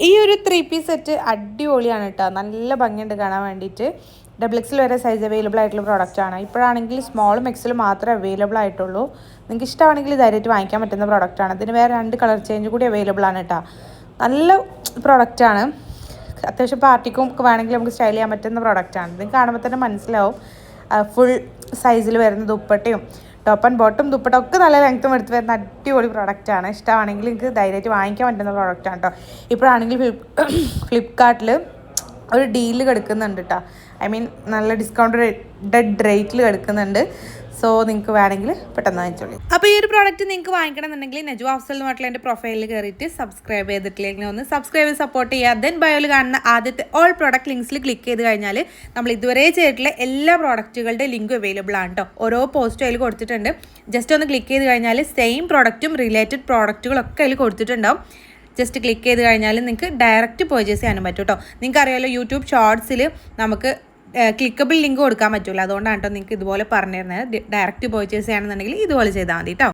ഈ ഒരു 3 piece set അടിപൊളിയാണ് കേട്ടോ. നല്ല ഭംഗിയുണ്ട് കാണാൻ വേണ്ടിയിട്ട്. XXL വരെ സൈസ് അവൈലബിൾ ആയിട്ടുള്ള പ്രോഡക്റ്റാണ്. ഇപ്പോഴാണെങ്കിൽ സ്മോളും എക്സലും മാത്രമേ അവൈലബിൾ ആയിട്ടുള്ളൂ. നിങ്ങൾക്ക് ഇഷ്ടമാണെങ്കിൽ ധൈര്യമായിട്ട് വാങ്ങിക്കാൻ പറ്റുന്ന പ്രോഡക്റ്റാണ്. ഇതിന് വേറെ 2 കളർ ചേഞ്ച് കൂടി അവൈലബിൾ ആണ് കേട്ടോ. നല്ല പ്രോഡക്റ്റാണ്. അത്യാവശ്യം പാർട്ടിക്കും ഒക്കെ വേണമെങ്കിൽ നമുക്ക് സ്റ്റൈൽ ചെയ്യാൻ പറ്റുന്ന പ്രോഡക്റ്റാണ്. ഇത് കാണുമ്പോൾ തന്നെ മനസ്സിലാവും. ഫുൾ സൈസിൽ വരുന്ന ദുപ്പട്ടയും ടോപ്പ് ആൻഡ് ബോട്ടം ദുപ്പട്ട ഒക്കെ നല്ല ലെങ്ത്തും എടുത്ത് വരുന്ന അടിപൊളി പ്രോഡക്റ്റാണ്. ഇഷ്ടമാണെങ്കിൽ നിങ്ങൾക്ക് ധൈര്യമായിട്ട് വാങ്ങിക്കാൻ പറ്റുന്ന പ്രോഡക്റ്റാണ് കേട്ടോ. ഇപ്പോഴാണെങ്കിൽ ഫ്ലിപ്കാർട്ടിൽ ഒരു ഡീല് കിടക്കുന്നുണ്ട് കേട്ടോ. ഐ മീൻ നല്ല ഡിസ്കൗണ്ടഡ് റേറ്റിൽ കിടക്കുന്നുണ്ട്. സോ നിങ്ങൾക്ക് വേണമെങ്കിൽ പെട്ടെന്ന് വാങ്ങിച്ചോളൂ. അപ്പോൾ ഈ ഒരു പ്രോഡക്റ്റ് നിങ്ങൾക്ക് വാങ്ങിക്കണമെന്നുണ്ടെങ്കിൽ നജു അഫ്സൽ എന്ന് പറഞ്ഞിട്ടുള്ള എൻ്റെ പ്രൊഫൈലിൽ കയറിയിട്ട് സബ്സ്ക്രൈബ് ചെയ്തിട്ടില്ലെങ്കിൽ ഒന്ന് സബ്സ്ക്രൈബ് ചെയ്ത് സപ്പോർട്ട് ചെയ്യുക. ദെൻ ബയോയിൽ കാണുന്ന ആദ്യത്തെ ഓൾ പ്രോഡക്റ്റ് ലിങ്ക്സിൽ ക്ലിക്ക് ചെയ്ത് കഴിഞ്ഞാൽ നമ്മൾ ഇതുവരെ ചെയ്തിട്ടുള്ള എല്ലാ പ്രോഡക്റ്റുകളുടെ ലിങ്കും അവൈലബിൾ ആണ് കേട്ടോ. ഓരോ പോസ്റ്റും അതിൽ കൊടുത്തിട്ടുണ്ട്. ജസ്റ്റ് ഒന്ന് ക്ലിക്ക് ചെയ്ത് കഴിഞ്ഞാൽ സെയിം പ്രോഡക്റ്റും റിലേറ്റഡ് പ്രോഡക്റ്റുകളൊക്കെ അതിൽ കൊടുത്തിട്ടുണ്ടാവും. ജസ്റ്റ് ക്ലിക്ക് ചെയ്ത് കഴിഞ്ഞാൽ നിങ്ങൾക്ക് ഡയറക്റ്റ് പർച്ചേസ് ചെയ്യാനും പറ്റും കേട്ടോ. നിങ്ങൾക്ക് അറിയാമല്ലോ യൂട്യൂബ് ഷോർട്സിൽ നമുക്ക് ക്ലിക്കബിൾ ലിങ്ക് കൊടുക്കാൻ പറ്റില്ല. അതുകൊണ്ടാണ് കേട്ടോ നിങ്ങൾക്ക് ഇതുപോലെ പറഞ്ഞു തരുന്നത്. ഡയറക്റ്റ് പർച്ചേസ് ചെയ്യുകയാണെന്നുണ്ടെങ്കിൽ ഇതുപോലെ ചെയ്താൽ മതി കേട്ടോ.